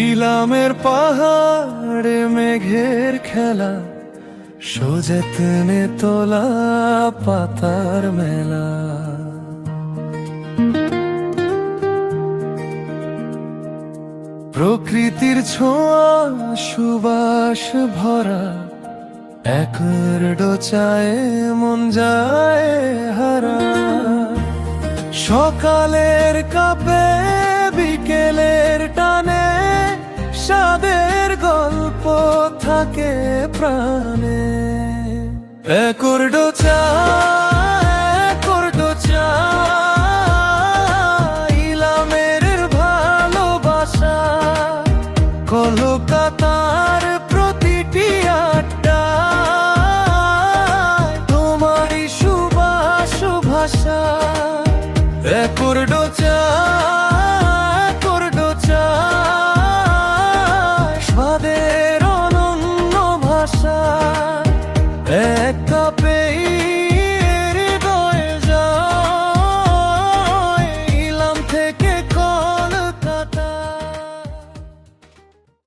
ইলামের পাহাড়ে মেঘের খেলা, সযত্নে তোলা পাতার মেলা। প্রকৃতির ছোঁয়া সুবাস ভরা, একর ডোচায় মন যায় হারা। সকালের কাপে বিকেলের টানে, স্বাদের গল্প থাকে প্রাণে। একর ডোচা, একর ডোচা, ইলামের ভালোবাসা। কলকাতার প্রতিটি আড্ডা, তোমারই সুবাস ভাষা। একর ডোচা,